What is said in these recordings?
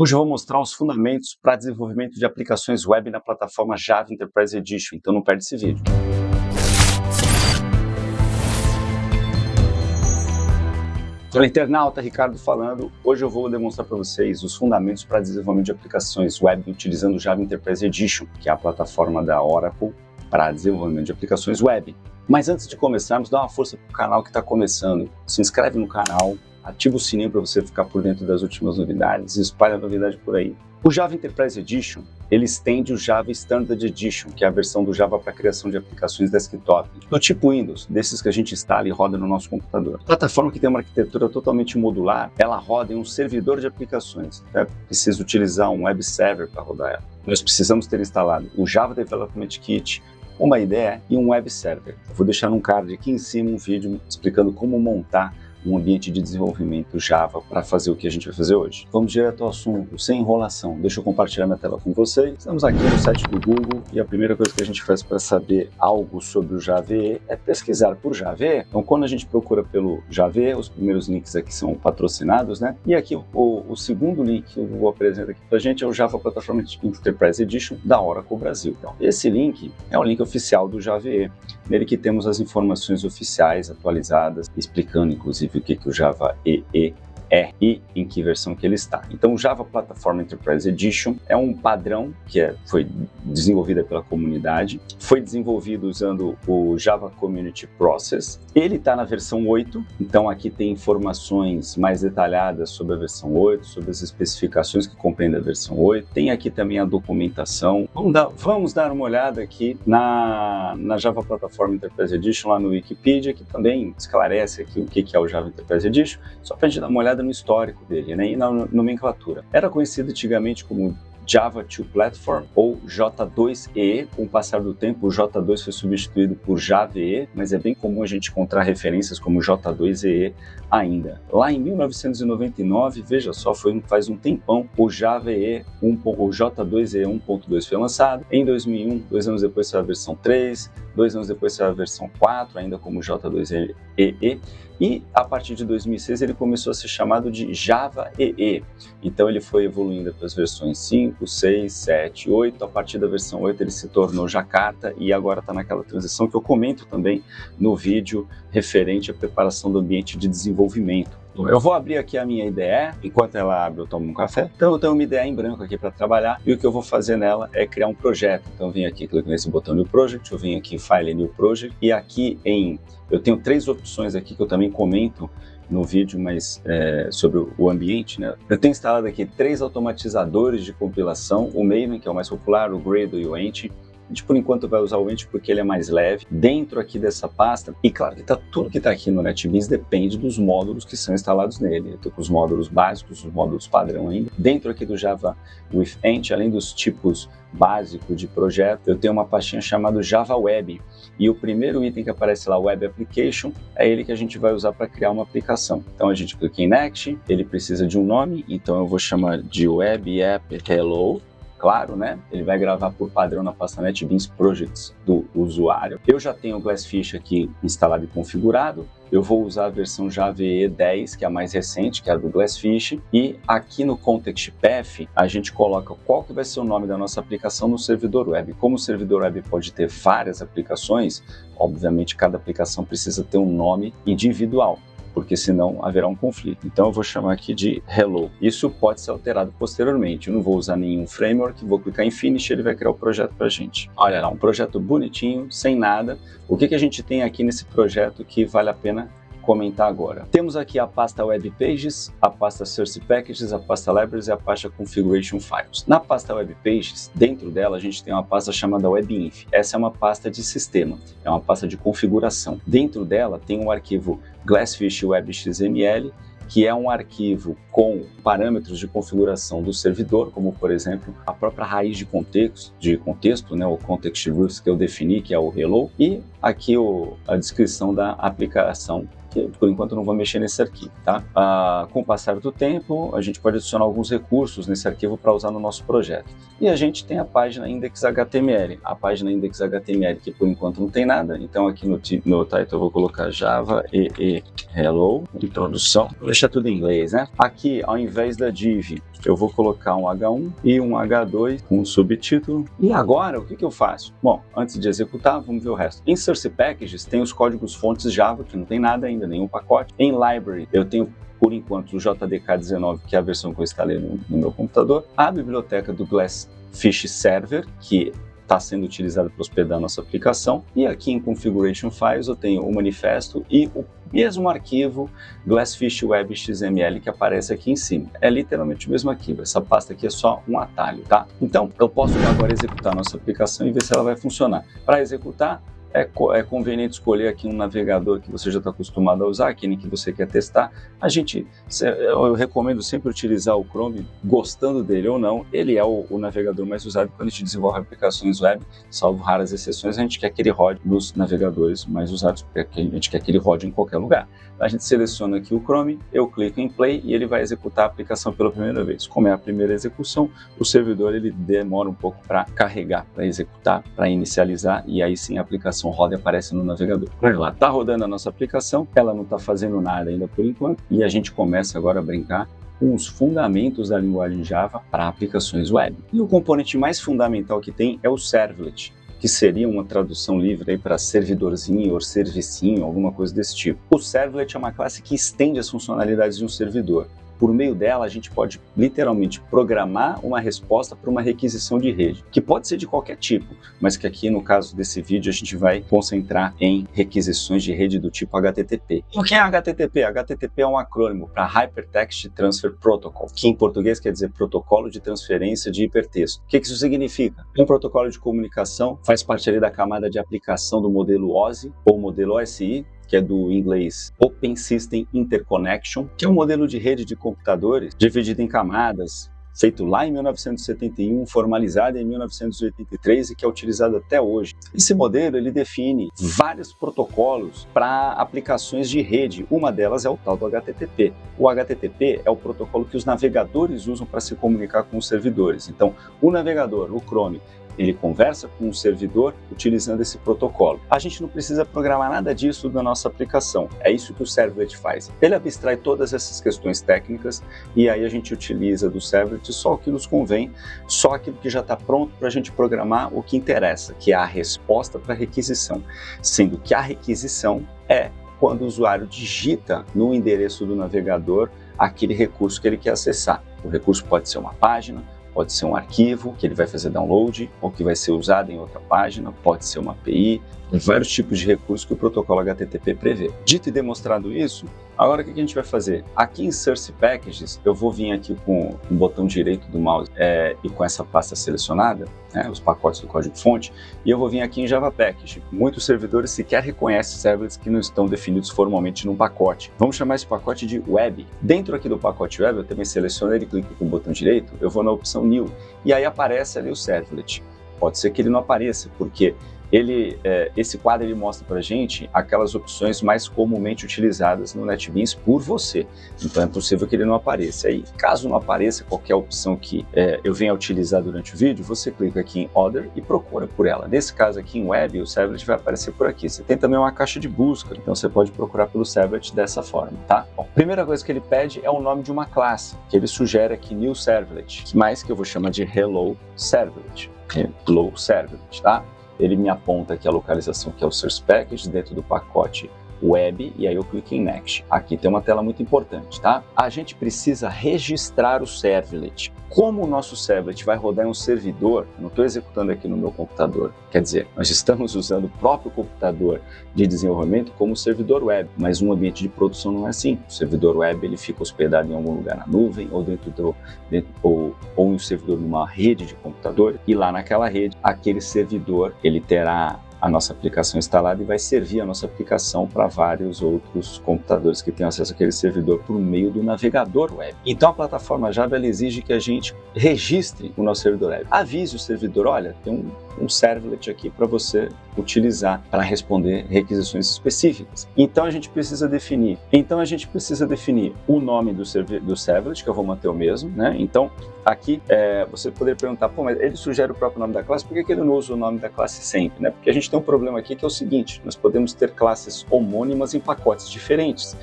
Hoje eu vou mostrar os fundamentos para desenvolvimento de aplicações web na plataforma Java Enterprise Edition, então não perde esse vídeo. Olá, internauta, Ricardo falando. Hoje eu vou demonstrar para vocês os fundamentos para desenvolvimento de aplicações web utilizando o Java Enterprise Edition, que é a plataforma da Oracle para desenvolvimento de aplicações web. Mas antes de começarmos, dá uma força para o canal que está começando. Se inscreve no canal, ativa o sininho para você ficar por dentro das últimas novidades e espalha a novidade por aí. O Java Enterprise Edition, ele estende o Java Standard Edition, que é a versão do Java para criação de aplicações desktop, do tipo Windows, desses que a gente instala e roda no nosso computador. A plataforma que tem uma arquitetura totalmente modular, ela roda em um servidor de aplicações. Precisa utilizar um web server para rodar ela. Nós precisamos ter instalado o Java Development Kit, uma IDE e um web server. Eu vou deixar num card aqui em cima um vídeo explicando como montar um ambiente de desenvolvimento Java para fazer o que a gente vai fazer hoje. Vamos direto ao assunto, sem enrolação. Deixa eu compartilhar minha tela com vocês. Estamos aqui no site do Google e a primeira coisa que a gente faz para saber algo sobre o Java EE é pesquisar por Java EE. Então, quando a gente procura pelo Java EE, os primeiros links aqui são patrocinados, né? E aqui o segundo link que eu vou apresentar aqui para a gente é o Java Platform Enterprise Edition da Oracle Brasil. Então, esse link é o link oficial do Java EE. Nele que temos as informações oficiais atualizadas, explicando inclusive o que o Java EE é e em que versão que ele está. Então, o Java Platform Enterprise Edition é um padrão que foi desenvolvido pela comunidade, foi desenvolvido usando o Java Community Process. Ele está na versão 8, então aqui tem informações mais detalhadas sobre a versão 8, sobre as especificações que compreendem a versão 8. Tem aqui também a documentação. Vamos dar uma olhada aqui na Java Platform Enterprise Edition, lá no Wikipedia, que também esclarece aqui o que é o Java Enterprise Edition, só para a gente dar uma olhada no histórico dele, né, e na nomenclatura. Era conhecido antigamente como Java 2 Platform ou J2EE. Com o passar do tempo, o J2 foi substituído por Java EE, mas é bem comum a gente encontrar referências como J2EE ainda. Lá em 1999, veja só, faz um tempão, o Java EE, o J2EE 1.2 foi lançado. Em 2001, 2 anos depois saiu a versão 3, 2 anos depois saiu a versão 4, ainda como J2EE. E a partir de 2006 ele começou a ser chamado de Java EE. Então ele foi evoluindo para as versões 5, 6, 7, 8. A partir da versão 8 ele se tornou Jakarta e agora está naquela transição que eu comento também no vídeo referente à preparação do ambiente de desenvolvimento. Eu vou abrir aqui a minha IDE, enquanto ela abre eu tomo um café. Então eu tenho uma IDE em branco aqui para trabalhar e o que eu vou fazer nela é criar um projeto. Então eu venho aqui, clico nesse botão New Project, eu venho aqui em File New Project e aqui eu tenho 3 opções aqui que eu também comento no vídeo, mas sobre o ambiente, né? Eu tenho instalado aqui 3 automatizadores de compilação, o Maven, que é o mais popular, o Gradle e o Ent. A gente, por enquanto, vai usar o Ent porque ele é mais leve. Dentro aqui dessa pasta, e claro que tudo que está aqui no NetBeans depende dos módulos que são instalados nele. Eu estou com os módulos básicos, os módulos padrão ainda. Dentro aqui do Java with Ent, além dos tipos básicos de projeto, eu tenho uma pastinha chamada Java Web. E o primeiro item que aparece lá, Web Application, é ele que a gente vai usar para criar uma aplicação. Então a gente clica em Next, ele precisa de um nome, então eu vou chamar de Web App Hello. Claro, né? Ele vai gravar por padrão na pasta NetBeans Projects do usuário. Eu já tenho o Glassfish aqui instalado e configurado. Eu vou usar a versão Java EE 10, que é a mais recente, que é a do Glassfish. E aqui no Context Path, a gente coloca qual que vai ser o nome da nossa aplicação no servidor web. Como o servidor web pode ter várias aplicações, obviamente cada aplicação precisa ter um nome individual, porque senão haverá um conflito. Então eu vou chamar aqui de Hello. Isso pode ser alterado posteriormente. Eu não vou usar nenhum framework, vou clicar em Finish e ele vai criar o projeto para a gente. Olha lá, um projeto bonitinho, sem nada. O que a gente tem aqui nesse projeto que vale a pena comentar agora? Temos aqui a pasta Web Pages, a pasta Source Packages, a pasta Libraries e a pasta Configuration Files. Na pasta Web Pages, dentro dela a gente tem uma pasta chamada WebInf. Essa é uma pasta de sistema, é uma pasta de configuração. Dentro dela tem um arquivo Glassfish Web XML, que é um arquivo com parâmetros de configuração do servidor, como por exemplo a própria raiz de contexto, né, o context root que eu defini, que é o hello, e aqui a descrição da aplicação, que por enquanto eu não vou mexer nesse arquivo, tá? Com o passar do tempo, a gente pode adicionar alguns recursos nesse arquivo para usar no nosso projeto. E a gente tem a página index.html. A página index.html que por enquanto não tem nada, então aqui no title eu vou colocar Java EE Hello, introdução. Vou deixar tudo em inglês, né? Aqui, ao invés da div, eu vou colocar um H1 e um H2 com um subtítulo. E agora, o que eu faço? Bom, antes de executar, vamos ver o resto. Em Source Packages tem os códigos fontes Java, que não tem nada ainda, nenhum pacote. Em Library, eu tenho por enquanto o JDK19, que é a versão que eu instalei no meu computador, a biblioteca do Glassfish Server, que está sendo utilizada para hospedar a nossa aplicação, e aqui em Configuration Files eu tenho o manifesto e o mesmo arquivo Glassfish Web XML que aparece aqui em cima. É literalmente o mesmo arquivo, essa pasta aqui é só um atalho, tá? Então, eu posso agora executar a nossa aplicação e ver se ela vai funcionar. Para executar, é conveniente escolher aqui um navegador que você já está acostumado a usar, aquele que você quer testar. Eu recomendo sempre utilizar o Chrome, gostando dele ou não. Ele é o navegador mais usado quando a gente desenvolve aplicações web, salvo raras exceções, a gente quer que ele rode nos navegadores mais usados, porque a gente quer que ele rode em qualquer lugar. A gente seleciona aqui o Chrome, eu clico em Play e ele vai executar a aplicação pela primeira vez. Como é a primeira execução, o servidor ele demora um pouco para carregar, para executar, para inicializar, e aí sim a aplicação roda e aparece no navegador. Olha lá, está rodando a nossa aplicação, ela não está fazendo nada ainda por enquanto, e a gente começa agora a brincar com os fundamentos da linguagem Java para aplicações web. E o componente mais fundamental que tem é o Servlet, que seria uma tradução livre para servidorzinho ou servicinho, alguma coisa desse tipo. O Servlet é uma classe que estende as funcionalidades de um servidor. Por meio dela, a gente pode literalmente programar uma resposta para uma requisição de rede, que pode ser de qualquer tipo, mas que aqui no caso desse vídeo a gente vai concentrar em requisições de rede do tipo HTTP. O que é HTTP? HTTP é um acrônimo para Hypertext Transfer Protocol, que em português quer dizer Protocolo de Transferência de Hipertexto. O que isso significa? Um protocolo de comunicação faz parte ali da camada de aplicação do modelo OSI ou modelo OSI, que é do inglês Open System Interconnection, que é um modelo de rede de computadores dividido em camadas, feito lá em 1971, formalizado em 1983 e que é utilizado até hoje. Esse modelo ele define vários protocolos para aplicações de rede. Uma delas é o tal do HTTP. O HTTP é o protocolo que os navegadores usam para se comunicar com os servidores. Então, o navegador, o Chrome, ele conversa com o servidor utilizando esse protocolo. A gente não precisa programar nada disso na nossa aplicação. É isso que o Servlet faz. Ele abstrai todas essas questões técnicas e aí a gente utiliza do Servlet só o que nos convém, só aquilo que já está pronto para a gente programar o que interessa, que é a resposta para a requisição. Sendo que a requisição é quando o usuário digita no endereço do navegador aquele recurso que ele quer acessar. O recurso pode ser uma página, pode ser um arquivo que ele vai fazer download ou que vai ser usado em outra página, pode ser uma API, vários tipos de recursos que o protocolo HTTP prevê. Dito e demonstrado isso, agora o que a gente vai fazer? Aqui em Source Packages, eu vou vir aqui com o botão direito do mouse e com essa pasta selecionada, os pacotes do código-fonte, e eu vou vir aqui em Java Package. Muitos servidores sequer reconhecem servlets que não estão definidos formalmente num pacote. Vamos chamar esse pacote de Web. Dentro aqui do pacote Web, eu também seleciono ele, clico com o botão direito, eu vou na opção New, e aí aparece ali o servlet. Pode ser que ele não apareça, porque esse quadro ele mostra para a gente aquelas opções mais comumente utilizadas no NetBeans por você. Então é possível que ele não apareça. Aí, caso não apareça qualquer opção que eu venha utilizar durante o vídeo, você clica aqui em Other e procura por ela. Nesse caso aqui em Web, o Servlet vai aparecer por aqui. Você tem também uma caixa de busca, então você pode procurar pelo Servlet dessa forma, tá? Bom, a primeira coisa que ele pede é o nome de uma classe, que ele sugere aqui New Servlet, mas que eu vou chamar de Hello Servlet. Hello Servlet, tá? Ele me aponta aqui a localização que é o Source Package dentro do pacote Web, e aí eu clico em Next. Aqui tem uma tela muito importante, tá? A gente precisa registrar o Servlet. Como o nosso Servlet vai rodar em um servidor, eu não estou executando aqui no meu computador, quer dizer, nós estamos usando o próprio computador de desenvolvimento como servidor web, mas um ambiente de produção não é assim. O servidor web ele fica hospedado em algum lugar na nuvem ou ou em um servidor numa rede de computador, e lá naquela rede, aquele servidor ele terá a nossa aplicação instalada e vai servir a nossa aplicação para vários outros computadores que tenham acesso àquele servidor por meio do navegador web. Então a plataforma Java ela exige que a gente registre o nosso servidor web. Avise o servidor, olha, tem um servlet aqui para você utilizar para responder requisições específicas. Então a gente precisa definir o nome do servlet, que eu vou manter o mesmo, né? Então aqui você poderia perguntar, pô, mas ele sugere o próprio nome da classe, por que ele não usa o nome da classe sempre, né? Porque a gente tem um problema aqui que é o seguinte, nós podemos ter classes homônimas em pacotes diferentes.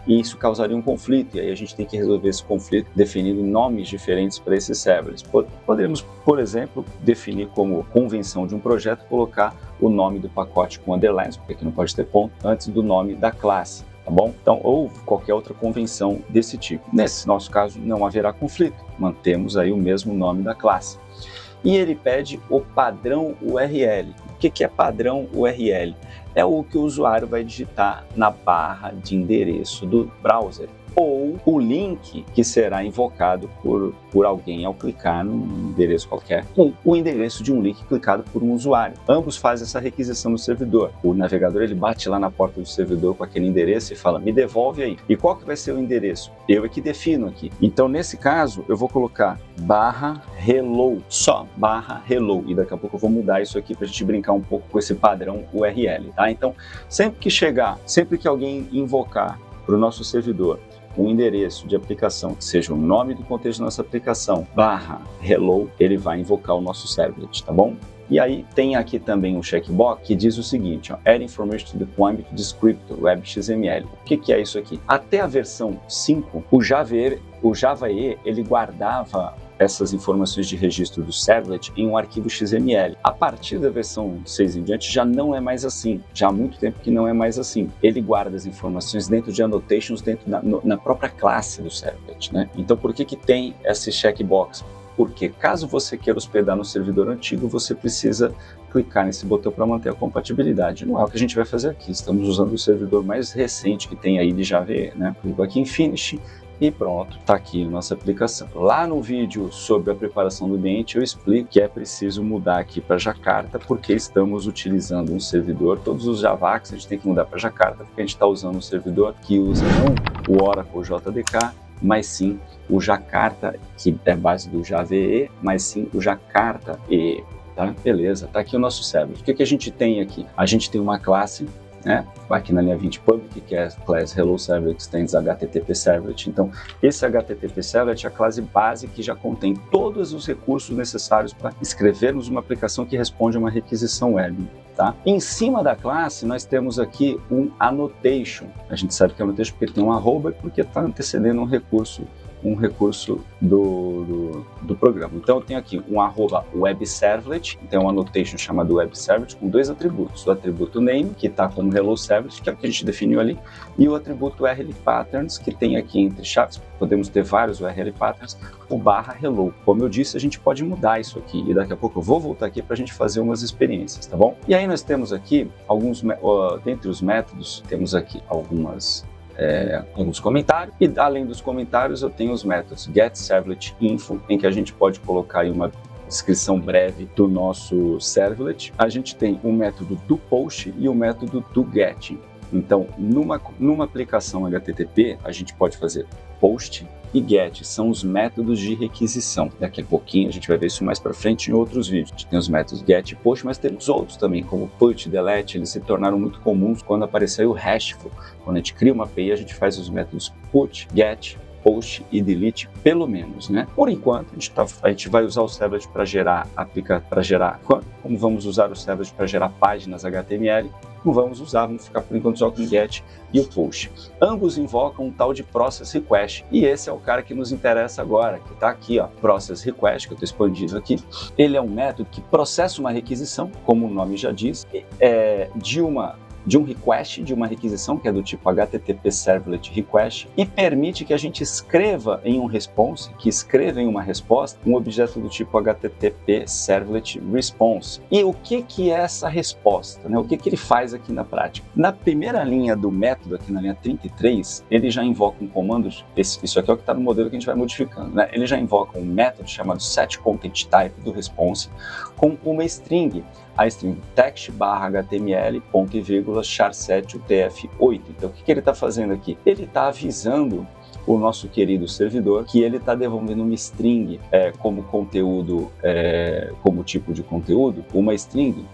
e isso causaria um conflito, e aí a gente tem que resolver esse conflito definindo nomes diferentes para esses servlets. Podemos, por exemplo, definir como convenção de um projeto, colocar o nome do pacote com underlines, porque aqui não pode ter ponto, antes do nome da classe. Tá bom? Então, ou qualquer outra convenção desse tipo. Nesse nosso caso, não haverá conflito. Mantemos aí o mesmo nome da classe. E ele pede o padrão URL. O que é padrão URL? É o que o usuário vai digitar na barra de endereço do browser, ou o link que será invocado por alguém ao clicar num endereço qualquer, ou o endereço de um link clicado por um usuário. Ambos fazem essa requisição no servidor. O navegador ele bate lá na porta do servidor com aquele endereço e fala, me devolve aí. E qual que vai ser o endereço? Eu é que defino aqui. Então, nesse caso, eu vou colocar /hello, só /hello, e daqui a pouco eu vou mudar isso aqui para a gente brincar um pouco com esse padrão URL, tá? Então, sempre que alguém invocar para o nosso servidor um endereço de aplicação que seja o nome do contexto da nossa aplicação /hello, ele vai invocar o nosso servlet, tá bom? E aí tem aqui também um checkbox que diz o seguinte, ó, Add information to the climate descriptor, web.xml. O que é isso aqui? Até a versão 5, o Java EE, ele guardava essas informações de registro do servlet em um arquivo XML. A partir da versão 6 em diante já não é mais assim, já há muito tempo que não é mais assim. Ele guarda as informações dentro de annotations, na própria classe do servlet, né? Então por que tem esse checkbox? Porque caso você queira hospedar no servidor antigo, você precisa clicar nesse botão para manter a compatibilidade. Não é o que a gente vai fazer aqui, estamos usando o servidor mais recente que tem aí de Java EE, né? Clico aqui em Finish, e pronto, está aqui a nossa aplicação. Lá no vídeo sobre a preparação do ambiente eu explico que é preciso mudar aqui para Jakarta, porque estamos utilizando um servidor, todos os Javax a gente tem que mudar para Jakarta, porque a gente está usando um servidor que usa não o Oracle JDK, mas sim o Jakarta, que é base do Java EE, mas sim o Jakarta EE. Tá? Beleza, tá aqui o nosso servlet. O que a gente tem aqui? A gente tem uma classe, né? Aqui na linha 20 public, que é a class Hello Servlet Extends HTTP Servlet. Então, esse HTTP Servlet é a classe base que já contém todos os recursos necessários para escrevermos uma aplicação que responde a uma requisição web. Tá? Em cima da classe, nós temos aqui um annotation. A gente sabe que é annotation porque tem um arroba e porque está antecedendo um recurso do programa. Então eu tenho aqui um @webservlet, então um annotation chamado webservlet com dois atributos, o atributo name, que está como hello servlet, que é o que a gente definiu ali, e o atributo URL patterns, que tem aqui entre chaves, podemos ter vários URL patterns, o /hello. Como eu disse, a gente pode mudar isso aqui, e daqui a pouco eu vou voltar aqui para a gente fazer umas experiências, tá bom? E aí nós temos aqui dentre os métodos, temos aqui alguns comentários, e além dos comentários eu tenho os métodos getServletInfo, em que a gente pode colocar aí uma descrição breve do nosso servlet. A gente tem o método do post e o método do get. Então, numa aplicação HTTP, a gente pode fazer post e get, são os métodos de requisição. Daqui a pouquinho a gente vai ver isso mais para frente em outros vídeos. A gente tem os métodos get e post, mas temos outros também, como put, delete, eles se tornaram muito comuns quando apareceu o RESTful. Quando a gente cria uma API, a gente faz os métodos put, get, post e delete, pelo menos, né? Por enquanto, a gente vai usar o servlet para gerar como vamos usar o servlet para gerar páginas HTML, não vamos usar, vamos ficar por enquanto só com o get e o post. Ambos invocam um tal de process request, e esse é o cara que nos interessa agora, que está aqui, ó, process request, que eu estou expandindo aqui. Ele é um método que processa uma requisição, como o nome já diz, de um request, de uma requisição, que é do tipo HTTP Servlet Request, e permite que a gente escreva em um response, uma resposta, um objeto do tipo HTTP Servlet Response. E o que é essa resposta, né? O que ele faz aqui na prática? Na primeira linha do método, aqui na linha 33, ele já invoca um comando, isso aqui é o que está no modelo que a gente vai modificando, né? Ele já invoca um método chamado setContentType do response, com uma string, a string text/html, ponto e vírgula, char7 utf8. Então, o que ele está fazendo aqui? Ele está avisando o nosso querido servidor que ele está devolvendo uma string como conteúdo, como tipo de conteúdo, uma string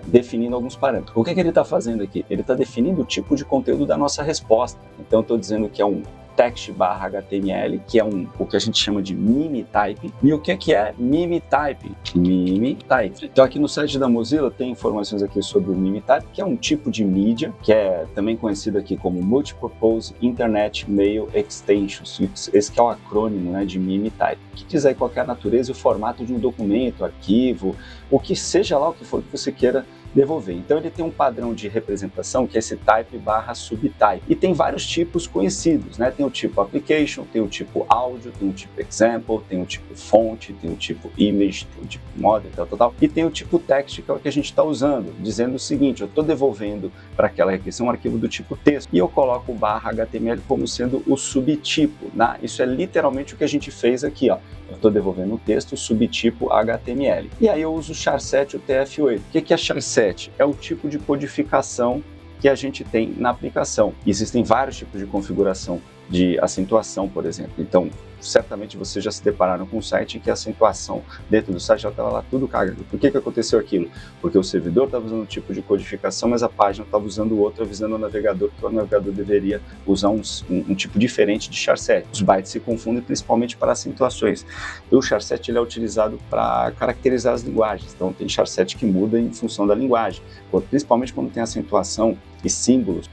definindo alguns parâmetros. O que ele está fazendo aqui? Ele está definindo o tipo de conteúdo da nossa resposta. Então, eu estou dizendo que é um text/html, que é o que a gente chama de Mimitype. E o que é Mimitype? Mimitype. Então aqui no site da Mozilla tem informações aqui sobre o Mimitype, que é um tipo de mídia, que é também conhecido aqui como Multipurpose Internet Mail Extensions. Esse que é o acrônimo, né, de Mimitype, que diz aí qual é a natureza e o formato de um documento, arquivo, o que seja lá o que for que você queira devolver. Então ele tem um padrão de representação que é esse type/subtype, e tem vários tipos conhecidos, né? Tem o tipo application, tem o tipo áudio, tem o tipo example, tem o tipo fonte, tem o tipo image, tem o tipo model, tal, e tem o tipo text, que é o que a gente está usando, dizendo o seguinte: eu estou devolvendo para aquela requisição um arquivo do tipo texto, e eu coloco o /html como sendo o subtipo, né? Isso é literalmente o que a gente fez aqui, ó. Eu estou devolvendo um texto subtipo HTML. E aí eu uso o char7 e o TF8. O que é char7? É o tipo de codificação que a gente tem na aplicação. Existem vários tipos de configuração de acentuação, por exemplo. Então, certamente vocês já se depararam com um site em que a acentuação dentro do site já estava lá tudo cagado. Por que aconteceu aquilo? Porque o servidor estava usando um tipo de codificação, mas a página estava usando outro, avisando o navegador que o navegador deveria usar um tipo diferente de char7. Os bytes se confundem principalmente para acentuações. E o char7 ele é utilizado para caracterizar as linguagens. Então tem char7 que muda em função da linguagem, principalmente quando tem acentuação e símbolos,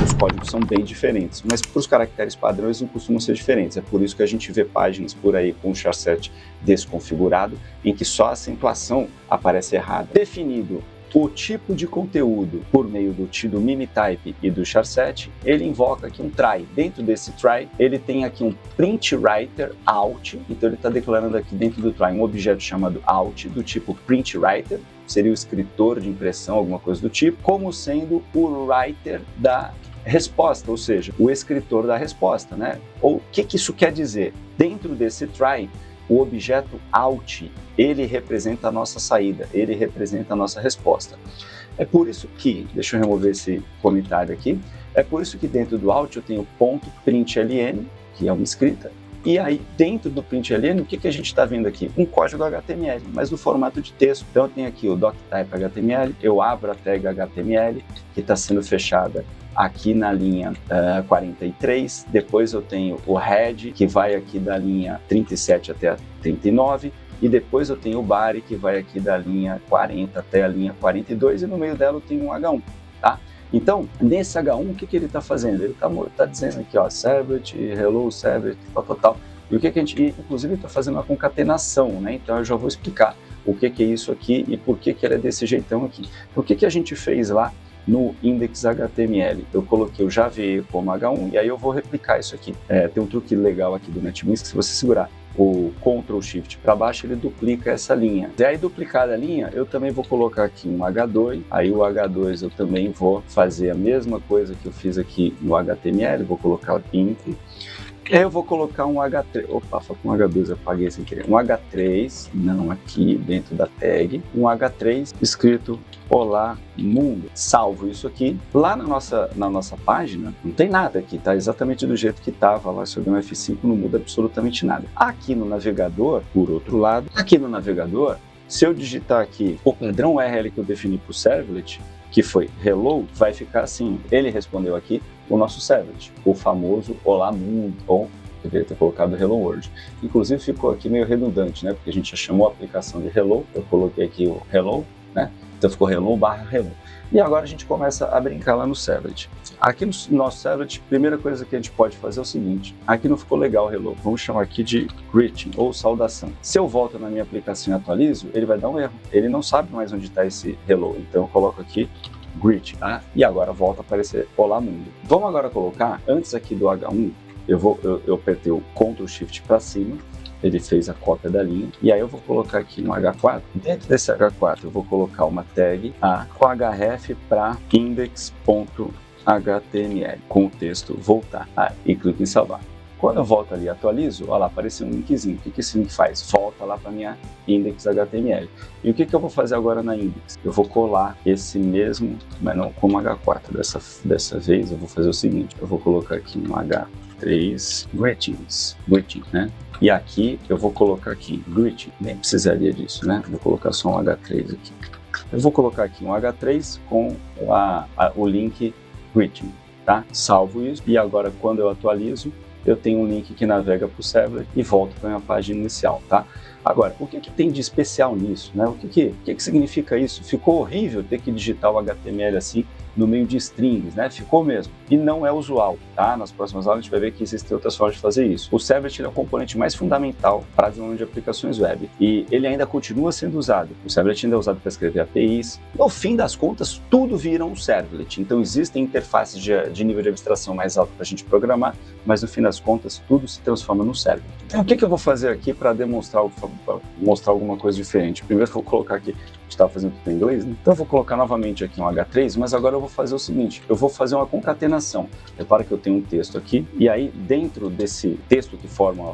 os códigos são bem diferentes, mas para os caracteres padrões não costumam ser diferentes. É por isso que a gente vê páginas por aí com o char7 desconfigurado, em que só a acentuação aparece errada. Definido o tipo de conteúdo por meio do Mimitype e do char7, ele invoca aqui um try. Dentro desse try, ele tem aqui um printWriter out, então ele está declarando aqui dentro do try um objeto chamado out, do tipo printWriter, seria o escritor de impressão, alguma coisa do tipo, como sendo o writer da resposta, ou seja, o escritor da resposta, né? Ou o que isso quer dizer? Dentro desse try, o objeto out, ele representa a nossa saída, ele representa a nossa resposta. É por isso que, deixa eu remover esse comentário aqui, é por isso que dentro do out eu tenho .println, que é uma escrita, e aí dentro do println, o que a gente está vendo aqui? Um código HTML, mas no formato de texto. Então eu tenho aqui o doctype HTML, eu abro a tag HTML, que está sendo fechada aqui na linha 43, depois eu tenho o head, que vai aqui da linha 37 até a 39, e depois eu tenho o body, que vai aqui da linha 40 até a linha 42, e no meio dela eu tenho um H1, tá? Então, nesse H1, o que ele está fazendo? Ele está dizendo aqui, ó, servlet, hello, servlet, tal. E o que a gente, inclusive, está fazendo uma concatenação, né? Então eu já vou explicar o que é isso aqui e por que ele é desse jeitão aqui. Então, o que a gente fez lá no index.html? Eu coloquei o JVE como H1 e aí eu vou replicar isso aqui. Tem um truque legal aqui do NetBeans, que se você segurar o Ctrl Shift para baixo, ele duplica essa linha. E aí, duplicada a linha, eu também vou colocar aqui um H2, aí o H2 eu também vou fazer a mesma coisa que eu fiz aqui no HTML, vou colocar o int. Aí eu vou colocar um H3, opa, foi com um H2, eu apaguei sem querer, um H3, não aqui dentro da tag, um H3 escrito Olá Mundo. Salvo isso aqui. Lá na nossa página, não tem nada aqui, tá exatamente do jeito que estava lá. Se eu der um F5, não muda absolutamente nada. Aqui no navegador, por outro lado, aqui no navegador, se eu digitar aqui o padrão URL que eu defini para o servlet, que foi hello, vai ficar assim. Ele respondeu aqui o nosso servlet, o famoso Olá Mundo, ou deveria ter colocado Hello World. Inclusive ficou aqui meio redundante, né? Porque a gente já chamou a aplicação de Hello, eu coloquei aqui o Hello, né? Então ficou hello/hello. E agora a gente começa a brincar lá no servlet. Aqui no nosso servlet, a primeira coisa que a gente pode fazer é o seguinte: aqui não ficou legal o hello, vamos chamar aqui de greeting ou saudação. Se eu volto na minha aplicação e atualizo, ele vai dar um erro. Ele não sabe mais onde está esse hello, então eu coloco aqui greeting, tá? E agora volta a aparecer Olá Mundo. Vamos agora colocar, antes aqui do H1, eu apertei o Ctrl Shift para cima, ele fez a cópia da linha, e aí eu vou colocar aqui no H4, dentro desse H4 eu vou colocar uma tag com href para index.html, com o texto voltar, e clico em salvar. Quando eu volto ali e atualizo, olha lá, apareceu um linkzinho. O que esse link faz? Volta lá para minha index.html. E o que eu vou fazer agora na index? Eu vou colar esse mesmo, mas não como H4. Dessa vez eu vou fazer o seguinte, eu vou colocar aqui um H3 greeting, né? E aqui eu vou colocar aqui greeting, nem precisaria disso, né? Vou colocar só um H3 aqui. Eu vou colocar aqui um H3 com o link greeting, tá? Salvo isso, e agora quando eu atualizo, eu tenho um link que navega para o servlet e volta para a minha página inicial, tá? Agora, o que tem de especial nisso, né? O que significa isso? Ficou horrível ter que digitar o HTML assim no meio de strings, né? Ficou mesmo. E não é usual, tá? Nas próximas aulas a gente vai ver que existem outras formas de fazer isso. O servlet é o componente mais fundamental para desenvolvimento de aplicações web e ele ainda continua sendo usado. O servlet ainda é usado para escrever APIs. No fim das contas, tudo vira um servlet. Então existem interfaces de nível de abstração mais alto para a gente programar, mas no fim das contas, tudo se transforma no servlet. Então o que eu vou fazer aqui para mostrar alguma coisa diferente? Primeiro eu vou colocar aqui, a gente estava fazendo tudo em inglês, né? Então eu vou colocar novamente aqui um H3, mas agora eu vou fazer o seguinte, eu vou fazer uma concatenação. Repara que eu tenho um texto aqui, e aí dentro desse texto que forma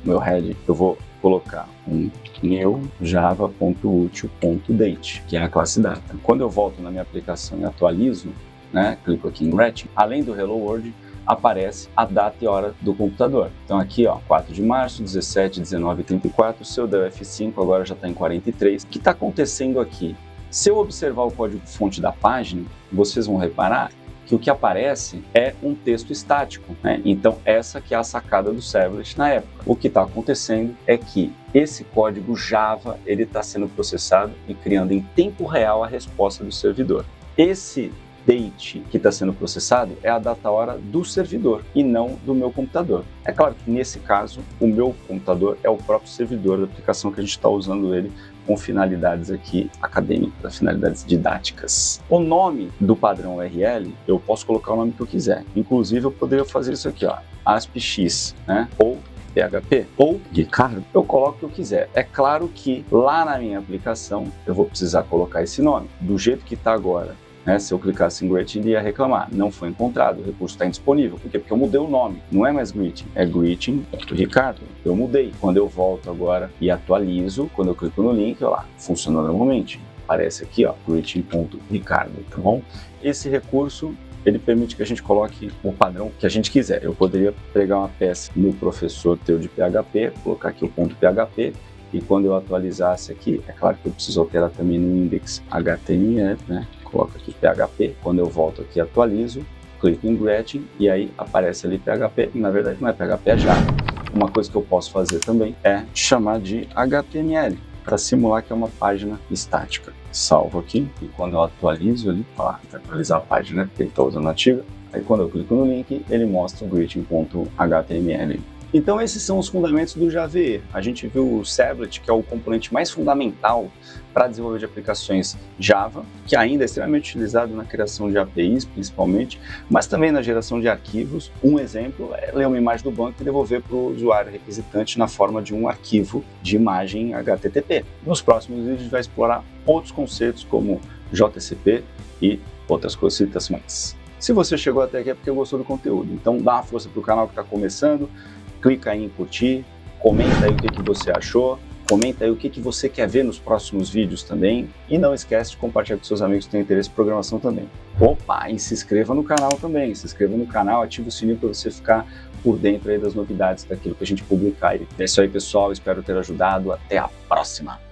meu head, eu vou colocar um new java.util.date, que é a classe data. Quando eu volto na minha aplicação e atualizo, né, clico aqui em Gretchen, além do Hello World, aparece a data e hora do computador. Então aqui, ó, 4 de março, 17, 19 e 34, se eu der F5, agora já está em 43. O que está acontecendo aqui? Se eu observar o código-fonte da página, vocês vão reparar que o que aparece é um texto estático, né? Então essa que é a sacada do servlet na época. O que está acontecendo é que esse código Java ele está sendo processado e criando em tempo real a resposta do servidor. Esse date que está sendo processado é a data-hora do servidor e não do meu computador. É claro que nesse caso o meu computador é o próprio servidor da aplicação que a gente está usando ele com finalidades aqui acadêmicas, finalidades didáticas. O nome do padrão URL, eu posso colocar o nome que eu quiser. Inclusive eu poderia fazer isso aqui, ó, ASPX, né? Ou PHP, ou Ricardo, eu coloco o que eu quiser. É claro que lá na minha aplicação eu vou precisar colocar esse nome. Do jeito que está agora, né? Se eu clicasse em Greeting, ele ia reclamar. Não foi encontrado, o recurso está indisponível. Por quê? Porque eu mudei o nome. Não é mais Greeting, é Greeting.Ricardo. Eu mudei. Quando eu volto agora e atualizo, quando eu clico no link, olha lá, funciona normalmente. Aparece aqui, ó, Greeting.Ricardo, tá bom? Esse recurso, ele permite que a gente coloque o padrão que a gente quiser. Eu poderia pegar uma peça no professor teu de PHP, colocar aqui o ponto PHP, e quando eu atualizasse aqui, é claro que eu preciso alterar também no index HTML, né? Coloco aqui PHP, quando eu volto aqui atualizo, clico em Gretchen e aí aparece ali PHP, e na verdade não é PHP, é Java. Uma coisa que eu posso fazer também é chamar de HTML, para simular que é uma página estática. Salvo aqui, e quando eu atualizo ali, para atualizar a página, né, porque ele está usando a antiga, aí quando eu clico no link, ele mostra o greeting.html. Então esses são os fundamentos do Java EE. A gente viu o servlet, que é o componente mais fundamental para desenvolver de aplicações Java, que ainda é extremamente utilizado na criação de APIs, principalmente, mas também na geração de arquivos. Um exemplo é ler uma imagem do banco e devolver para o usuário requisitante na forma de um arquivo de imagem HTTP. Nos próximos vídeos a gente vai explorar outros conceitos como JCP e outras citações. Se você chegou até aqui é porque gostou do conteúdo, então dá uma força para o canal que está começando, clica aí em curtir, comenta aí o que você achou, comenta aí o que você quer ver nos próximos vídeos também e não esquece de compartilhar com seus amigos que têm interesse em programação também. Opa, e se inscreva no canal também, se inscreva no canal, ative o sininho para você ficar por dentro aí das novidades daquilo que a gente publicar. É isso aí pessoal, espero ter ajudado, até a próxima!